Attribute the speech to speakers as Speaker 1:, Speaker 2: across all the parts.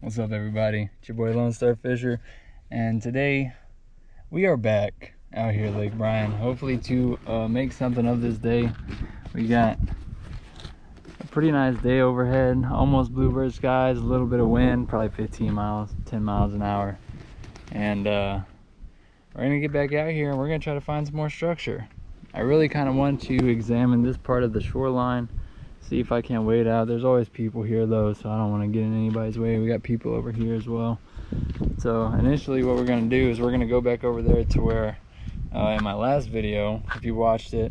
Speaker 1: What's up, everybody? It's your boy Lone Star Fisher, and today we are back out here at Lake Bryan, hopefully to make something of this day. We got a pretty nice day overhead, almost bluebird skies, a little bit of wind, probably 10 miles an hour, and we're gonna get back out here and we're gonna try to find some more structure. I really kind of want to examine this part of the shoreline, see if I can't wade out. There's always people here though, so I don't want to get in anybody's way. We got people over here as well. So initially what we're going to do is we're going to go back over there to where in my last video, if you watched it,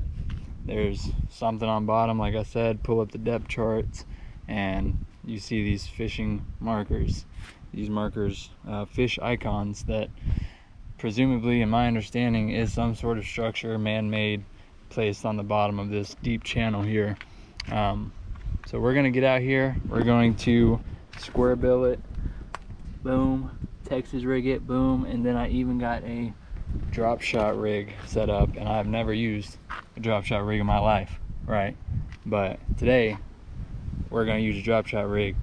Speaker 1: there's something on bottom. Like I said, pull up the depth charts and you see these fishing markers. These markers, fish icons that presumably, in my understanding, is some sort of structure, man-made, placed on the bottom of this deep channel here. So we're gonna get out here, we're going to square bill it, boom, Texas rig it, boom, and then I even got a drop shot rig set up, and I've never used a drop shot rig in my life, right? But today we're gonna use a drop shot rig,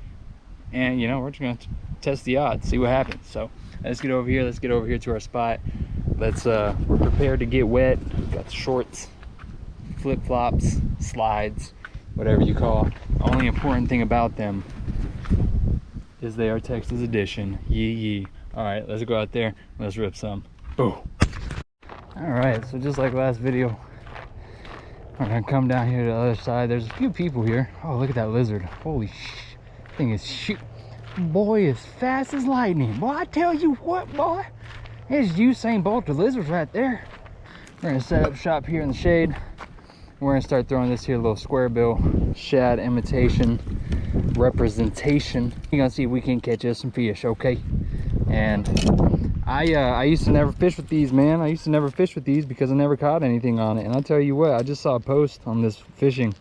Speaker 1: and you know, we're just gonna test the odds, see what happens. So let's get over here to our spot. We're prepared to get wet. Got the shorts, flip-flops, slides, whatever you call. Only important thing about them is they are Texas edition. Yee. All right, let's go out there, let's rip some. Boom. All right, so just like last video, we're gonna come down here to the other side. There's a few people here. Oh, look at that lizard. Holy thing is shoot. Boy, is fast as lightning. Boy, I tell you what, boy, there's Usain Bolt the lizards right there. We're gonna set up shop here in the shade. We're gonna start throwing this here little square bill shad imitation representation. We're gonna see if we can catch us some fish, okay? And I used to never fish with these, man. I used to never fish with these because I never caught anything on it. And I'll tell you what, I just saw a post on this fishing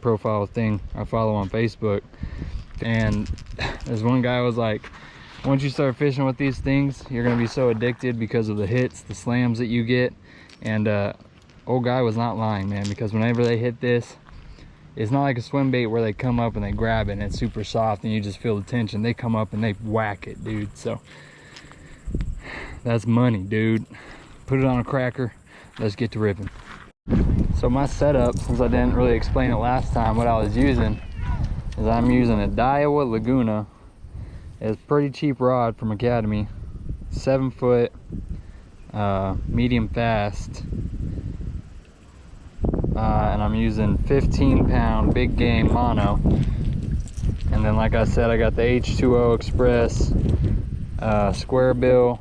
Speaker 1: profile thing I follow on Facebook, and there's one guy was like, once you start fishing with these things, you're gonna be so addicted because of the hits, the slams that you get. And old guy was not lying, man, because whenever they hit this, it's not like a swim bait where they come up and they grab it and it's super soft and you just feel the tension. They come up and they whack it, dude. So that's money, dude. Put it on a cracker, let's get to ripping. So my setup, since I didn't really explain it last time, what I was using is I'm using a Daiwa Laguna. It's a pretty cheap rod from Academy, 7 foot, medium fast, and I'm using 15-pound big game mono. And then, like I said, I got the H2O Express square bill,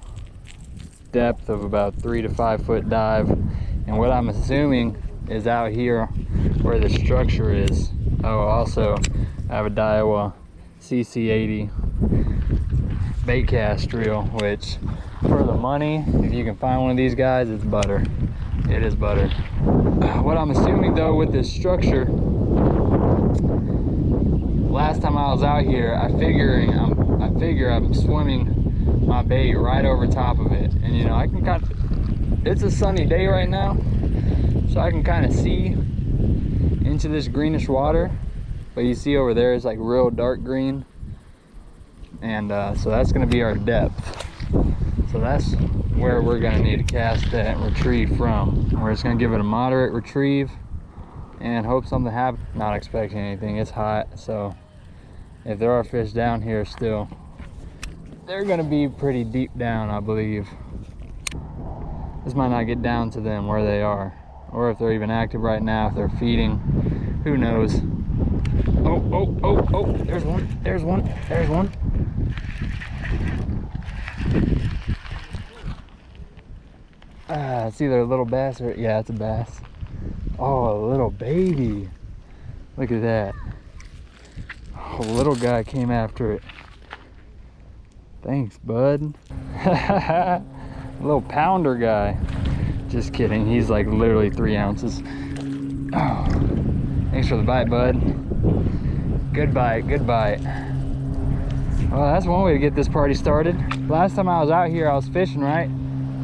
Speaker 1: depth of about 3 to 5 foot dive. And what I'm assuming is out here where the structure is. Oh, also I have a Daiwa CC80 bait cast reel, which for the money, if you can find one of these guys, it's butter. It is butter. What I'm assuming though with this structure, last time I was out here, I figure I'm swimming my bait right over top of it, and you know, I can kind of, it's a sunny day right now, so I can kind of see into this greenish water, but you see over there is like real dark green, and so that's going to be our depth. So that's where we're going to need to cast that retrieve from. We're just going to give it a moderate retrieve and hope something happens. Not expecting anything. It's hot, so if there are fish down here still, they're going to be pretty deep down, I believe. This might not get down to them where they are, or if they're even active right now, if they're feeding, who knows. Oh, there's one. It's either a little bass or, yeah, it's a bass. Oh, a little baby. Look at that. Oh, a little guy came after it. Thanks, bud. A little pounder guy. Just kidding, he's like literally 3 ounces. Oh, thanks for the bite, bud. Good bite. Well, that's one way to get this party started. Last time I was out here, I was fishing, right?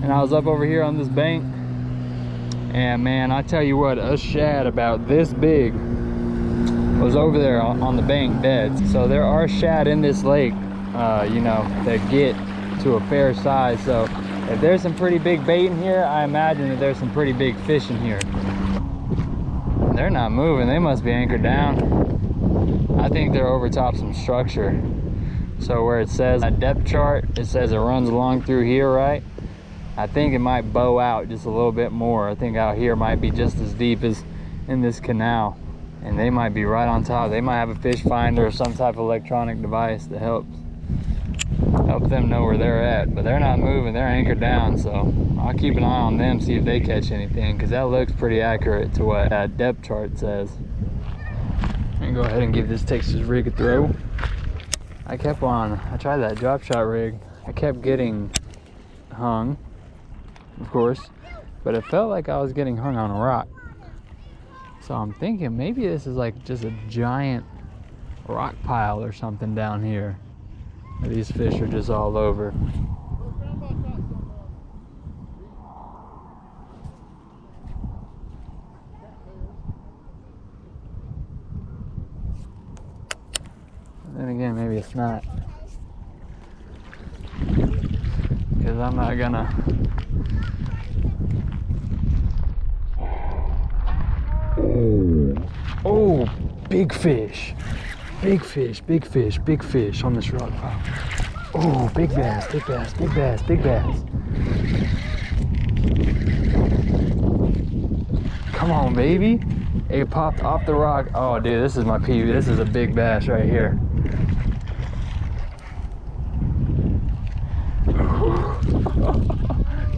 Speaker 1: And I was up over here on this bank, and man, I tell you what, a shad about this big was over there on the bank dead. So there are shad in this lake, you know, that get to a fair size. So if there's some pretty big bait in here, I imagine that there's some pretty big fish in here. They're not moving, they must be anchored down. I think they're over top some structure. So where it says a depth chart, it says it runs along through here, right? I think it might bow out just a little bit more. I think out here might be just as deep as in this canal. And they might be right on top. They might have a fish finder or some type of electronic device that help them know where they're at. But they're not moving, they're anchored down. So I'll keep an eye on them, see if they catch anything, because that looks pretty accurate to what that depth chart says. I'm gonna go ahead and give this Texas rig a throw. I tried that drop shot rig. I kept getting hung, of course, but it felt like I was getting hung on a rock. So I'm thinking maybe this is like just a giant rock pile or something down here. These fish are just all over. Then again, maybe it's not. Because I'm not gonna. Oh, big fish. Big fish, big fish, big fish on this rock pile. Oh, big bass, big bass, big bass, big bass. Come on, baby. It popped off the rock. Oh, dude, this is my PB. This is a big bass right here.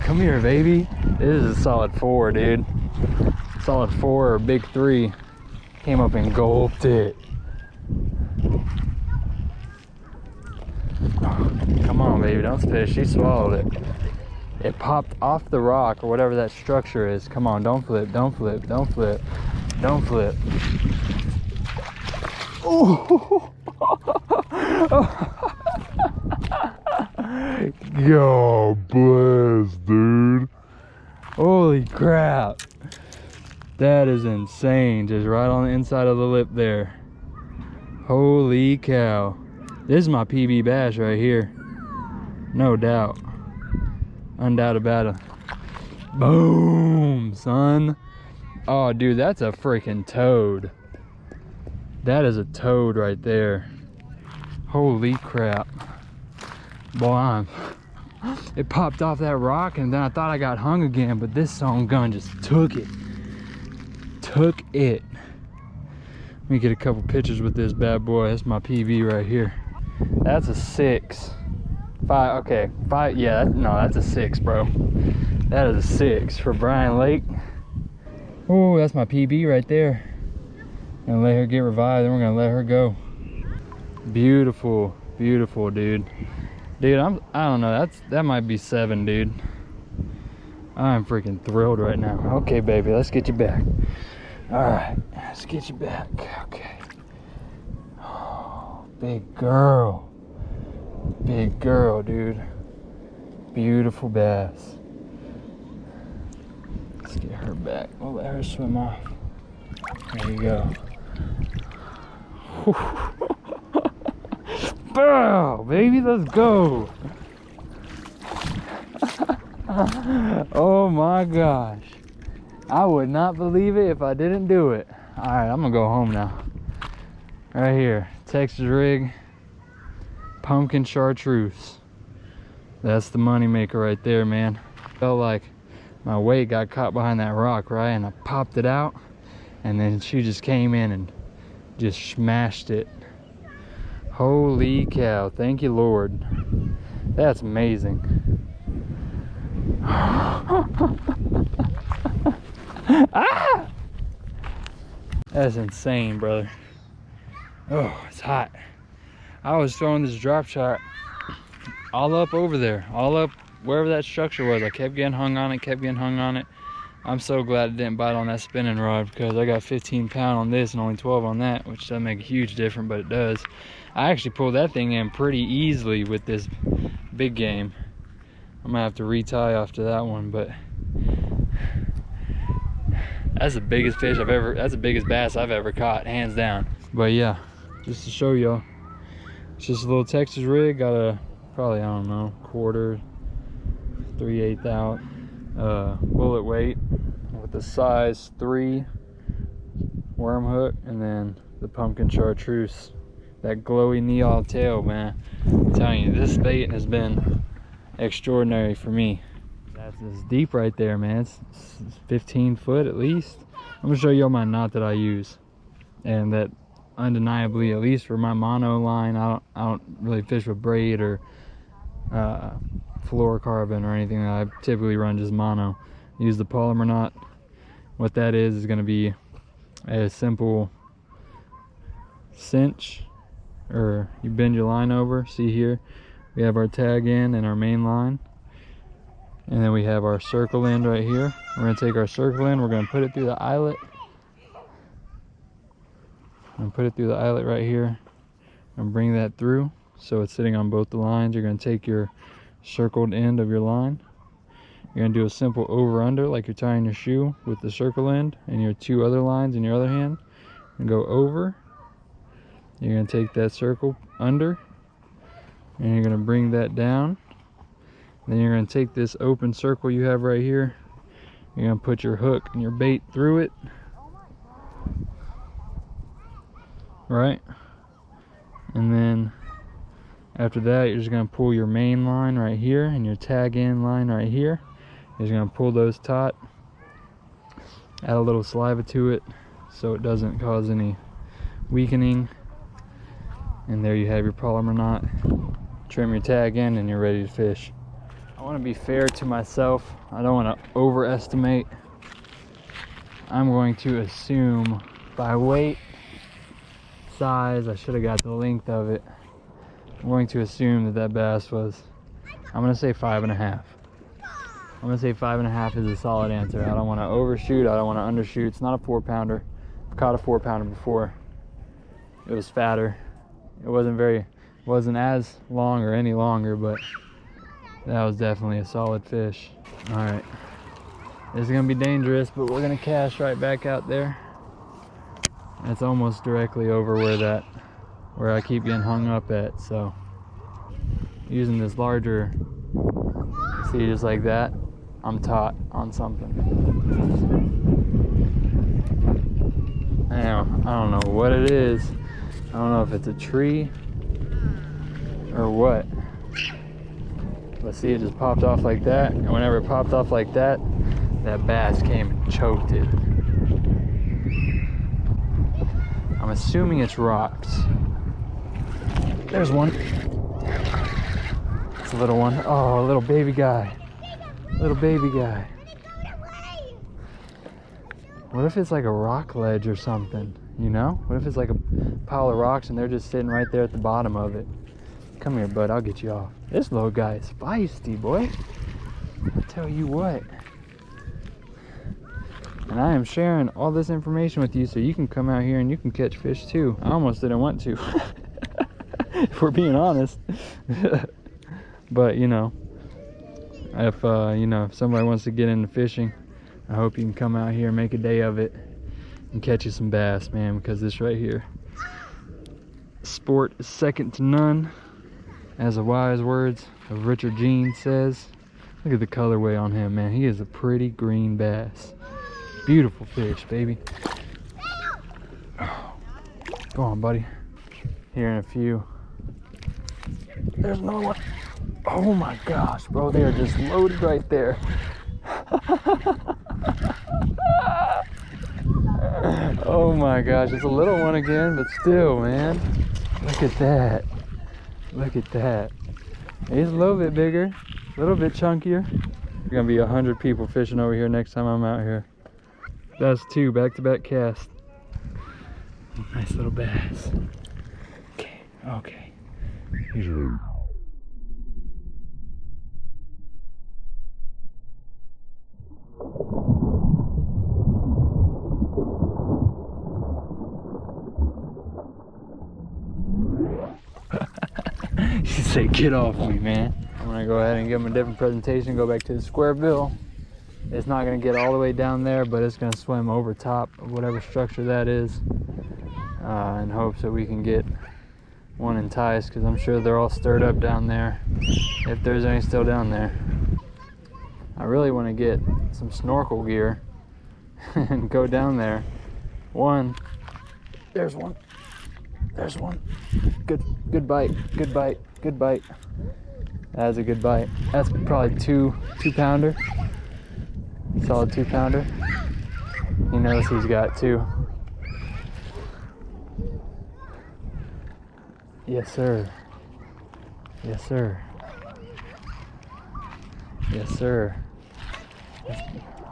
Speaker 1: Come here, baby. This is a solid 4, dude. Solid 4 or big 3. Came up and gulped it. Come on, baby, don't fish. She swallowed it. It popped off the rock or whatever that structure is. Come on, don't flip, don't flip, don't flip, don't flip. Oh! Yo, bless, dude. Holy crap. That is insane. Just right on the inside of the lip there. Holy cow. This is my PB bass right here. No doubt. Undoubted about it. Boom, son. Oh, dude, that's a freaking toad. That is a toad right there. Holy crap. Boy, it popped off that rock and then I thought I got hung again, but this son gun just took it. Took it. Let me get a couple pictures with this bad boy. That's my PB right here. That's a 6. 5, okay, 5, yeah, no, that's a 6, bro. That is a 6 for Bryan Lake. Oh, that's my PB right there. Gonna let her get revived, then we're gonna let her go. Beautiful, beautiful, dude. Dude, I don't know, that might be 7, dude. I'm freaking thrilled right now. Okay, baby, let's get you back. All right, let's get you back. Okay. Oh, big girl. Big girl, dude. Beautiful bass. Let's get her back. We'll let her swim off. There you go. Bow, baby, let's go. Oh my gosh. I would not believe it if I didn't do it. All right, I'm gonna go home now. Right here, Texas rig, pumpkin chartreuse. That's the money maker right there, man. Felt like my weight got caught behind that rock, right? And I popped it out, and then she just came in and just smashed it. Holy cow, thank you, Lord. That's amazing. Ah! That's insane, brother. Oh, it's hot. I was throwing this drop shot all up over there, all up wherever that structure was. I kept getting hung on it, kept getting hung on it. I'm so glad it didn't bite on that spinning rod, because I got 15 pound on this and only 12 on that, which doesn't make a huge difference, but it does. I actually pulled that thing in pretty easily with this big game. I'm gonna have to retie after that one, but that's the biggest fish I've ever, that's the biggest bass I've ever caught, hands down. But yeah, just to show y'all, it's just a little Texas rig. Got a probably, I don't know, quarter 3/8 out bullet weight with the size 3 worm hook, and then the pumpkin chartreuse, that glowy neon tail, man. I'm telling you, this bait has been extraordinary for me. That's deep right there, man. It's 15 foot at least. I'm gonna show y'all my knot that I use, and that undeniably, at least for my mono line, I don't really fish with braid or fluorocarbon or anything. I typically run just mono. Use the polymer knot. What that is going to be a simple cinch, or you bend your line over. See here, we have our tag end and our main line, and then we have our circle end right here. We're going to take our circle end, we're going to put it through the eyelet, and put it through the eyelet right here, and bring that through so it's sitting on both the lines. You're going to take your circled end of your line, you're going to do a simple over under like you're tying your shoe with the circle end and your 2 other lines in your other hand, and go over. You're going to take that circle under, and you're going to bring that down. Then you're going to take this open circle you have right here, you're going to put your hook and your bait through it, right? And then after that, you're just going to pull your main line right here and your tag end line right here. You're just going to pull those taut, add a little saliva to it so it doesn't cause any weakening, and there you have your polymer knot. Trim your tag end and you're ready to fish. I want to be fair to myself. I don't want to overestimate. I'm going to assume by weight, size, I should have got the length of it. I'm going to assume that bass was, I'm going to say 5.5. I'm going to say 5.5 is a solid answer. I don't want to overshoot, I don't want to undershoot. It's not a 4-pounder. I've caught a 4-pounder before. It was fatter. It wasn't as long or any longer, but that was definitely a solid fish. All right, this is going to be dangerous, but we're going to cast right back out there. It's almost directly over where I keep getting hung up at, so using this larger, see, just like that, I'm taut on something. Now, I don't know what it is. I don't know if it's a tree or what, but see, it just popped off like that, and whenever it popped off like that, that bass came and choked it. I'm assuming it's rocks. There's one. It's a little one. Oh, a little baby guy. Little baby guy. What if it's like a rock ledge or something, you know? What if it's like a pile of rocks and they're just sitting right there at the bottom of it? Come here, bud, I'll get you off. This little guy is feisty, boy. I'll tell you what. And I am sharing all this information with you so you can come out here and you can catch fish too. I almost didn't want to, if we're being honest. But you know, if somebody wants to get into fishing, I hope you can come out here and make a day of it and catch you some bass, man, because this right here, sport is second to none, as the wise words of Richard Jean says. Look at the colorway on him, man. He is a pretty green bass. Beautiful fish, baby. Go on, buddy. Here in a few. There's another one. Oh my gosh, bro, they are just loaded right there. Oh my gosh, it's a little one again, but still, man. Look at that. Look at that. He's a little bit bigger, a little bit chunkier. There's gonna be 100 people fishing over here next time I'm out here. That's 2 back-to-back casts. Nice little bass. Okay, okay. You say, get off me, man. I'm gonna go ahead and give him a different presentation, go back to the square bill. It's not gonna get all the way down there, but it's gonna swim over top of whatever structure that is. in hopes that we can get one enticed, because I'm sure they're all stirred up down there, if there's any still down there. I really want to get some snorkel gear and go down there. There's one. Good bite. That's a good bite. That's probably two pounder. Solid 2-pounder. He knows he's got two. Yes, sir.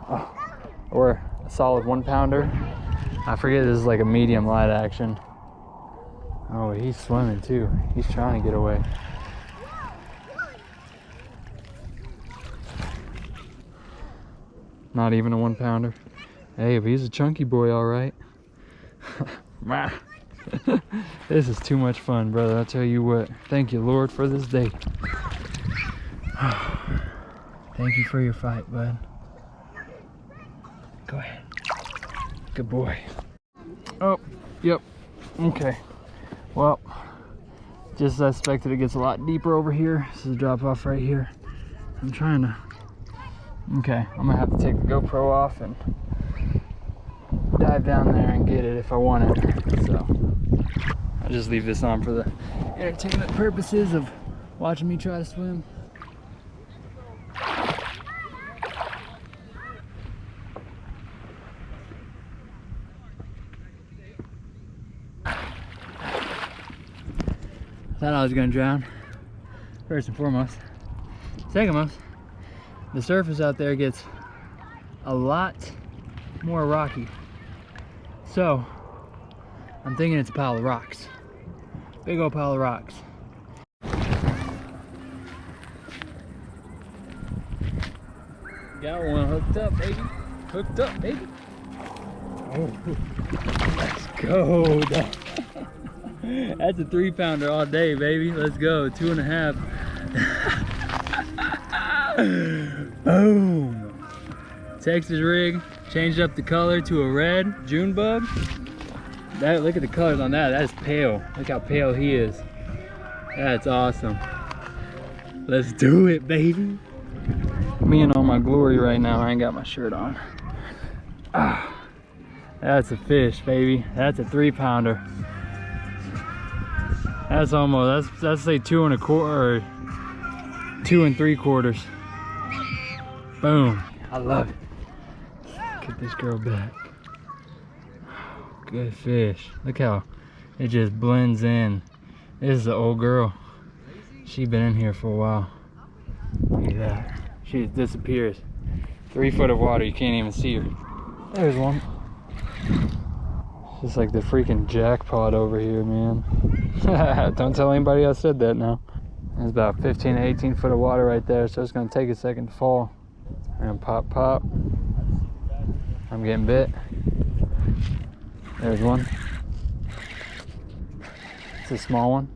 Speaker 1: Oh, or a solid 1-pounder. I forget, this is like a medium light action. Oh, he's swimming too. He's trying to get away. Not even a 1-pounder. Hey, but he's a chunky boy, all right. This is too much fun, brother. I'll tell you what. Thank you, Lord, for this day. Thank you for your fight, bud. Go ahead. Good boy. Oh, yep. Okay. Well, just as I expected, it gets a lot deeper over here. This is a drop off right here. I'm trying to... Okay, I'm gonna have to take the GoPro off and dive down there and get it if I want it. So I'll just leave this on for the entertainment purposes of watching me try to swim. Thought I was gonna drown, first and foremost. Second most, the surface out there gets a lot more rocky. So I'm thinking it's a pile of rocks. Big old pile of rocks. Got one hooked up, baby. Hooked up, baby. Oh, let's go. That's a 3-pounder all day, baby. Let's go. 2.5. Boom. Texas rig. Changed up the color to a red June bug. Look at the colors on that. That's pale. Look how pale he is. That's awesome. Let's do it, baby. Me in all my glory right now. I ain't got my shirt on. That's a fish, baby. That's a 3-pounder. That's almost, that's say 2 1/4 or 2 3/4. Boom. I love it. Get this girl back. Good fish. Look how it just blends in. This is the old girl. She's been in here for a while. Look at that. She just disappears. 3 foot of water, you can't even see her. There's one. Just like the freaking jackpot over here, man. Don't tell anybody I said that now. There's about 15 to 18 foot of water right there, so it's gonna take a second to fall. And pop. I'm getting bit. There's one. It's a small one.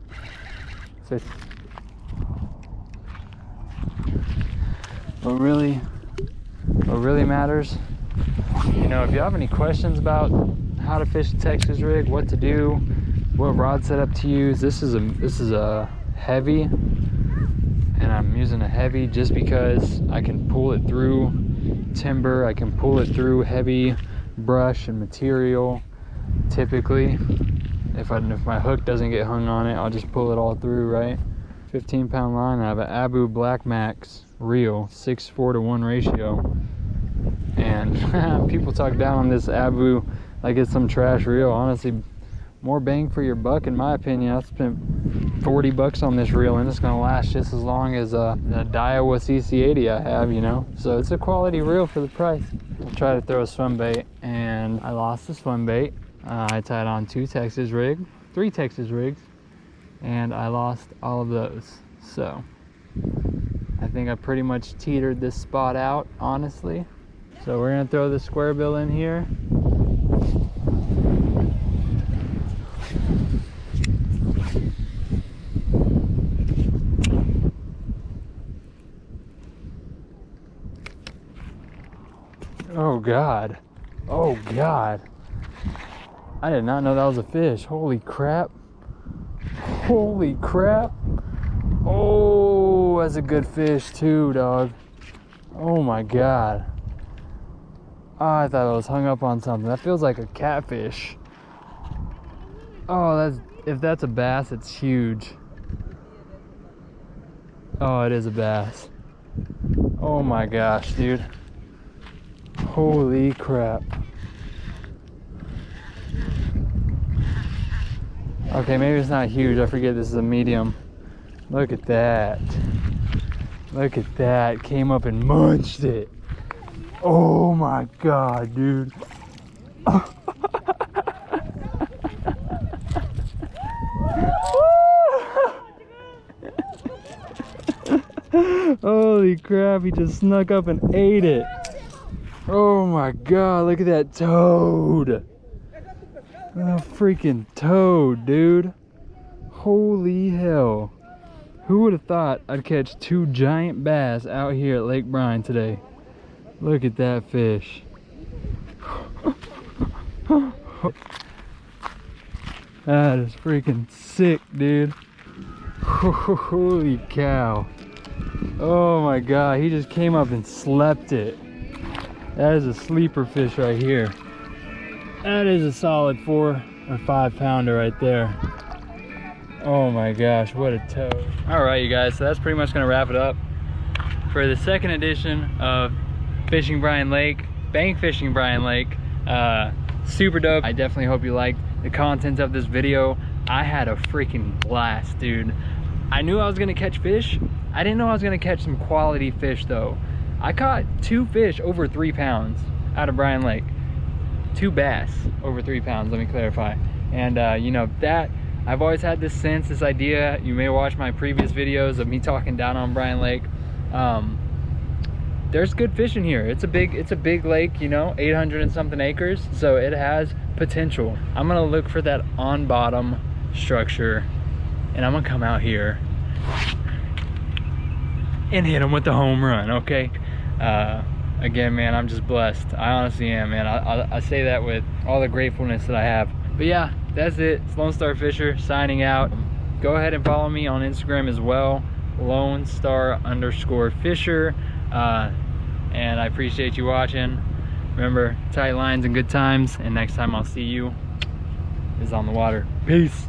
Speaker 1: What really matters, you know, if you have any questions about how to fish a Texas rig, what to do, what rod setup to use, this is a heavy, and I'm using a heavy just because I can pull it through timber, I can pull it through heavy brush and material. Typically, if my hook doesn't get hung on it, I'll just pull it all through, right? 15-pound line. I have an Abu Black Max reel, 6:4 to 1 ratio, and people talk down on this Abu like it's some trash reel. Honestly, more bang for your buck in my opinion. I spent 40 bucks on this reel, and it's gonna last just as long as the Daiwa CC80 I have, you know. So it's a quality reel for the price. I tried to throw a swim bait, and I lost the swim bait. I tied on 3 Texas rigs, and I lost all of those. So I think I pretty much teetered this spot out, honestly. So we're gonna throw the square bill in here. Oh God. Oh God. I did not know that was a fish. Holy crap. Holy crap. Oh, that's a good fish too, dog. Oh my god. Oh, I thought it was hung up on something. That feels like a catfish. Oh, if that's a bass, it's huge. Oh, it is a bass. Oh my gosh, dude. Holy crap. Okay, maybe it's not huge. I forget this is a medium. Look at that. Look at that. Came up and munched it. Oh my god, dude. Holy crap, he just snuck up and ate it. Oh my god, look at that toad. A freaking toad, dude. Holy hell. Who would have thought I'd catch 2 giant bass out here at Lake Bryan today? Look at that fish. That is freaking sick, dude. Holy cow. Oh my god, he just came up and slept it. That is a sleeper fish right here. That is a solid 4 or 5 pounder right there. Oh my gosh, what a toad. All right, you guys, so that's pretty much gonna wrap it up for the second edition of Fishing Bryan Lake, bank fishing Bryan Lake. Super dope. I definitely hope you liked the content of this video. I had a freaking blast, dude. I knew I was gonna catch fish. I didn't know I was gonna catch some quality fish though. I caught 2 fish over 3 pounds out of Bryan Lake. 2 bass over 3 pounds, let me clarify. And you know, that I've always had this sense, this idea. You may watch my previous videos of me talking down on Bryan Lake. There's good fish in here. It's a big lake, you know, 800 and something acres, so it has potential. I'm gonna look for that on bottom structure, and I'm gonna come out here and hit them with the home run, okay? Again, man, I'm just blessed. I honestly am, man. I say that with all the gratefulness that I have. But yeah, that's it. It's Lone Star Fisher signing out. Go ahead and follow me on Instagram as well, LoneStar_Fisher. And I appreciate you watching. Remember, tight lines and good times, and next time I'll see you is on the water. Peace.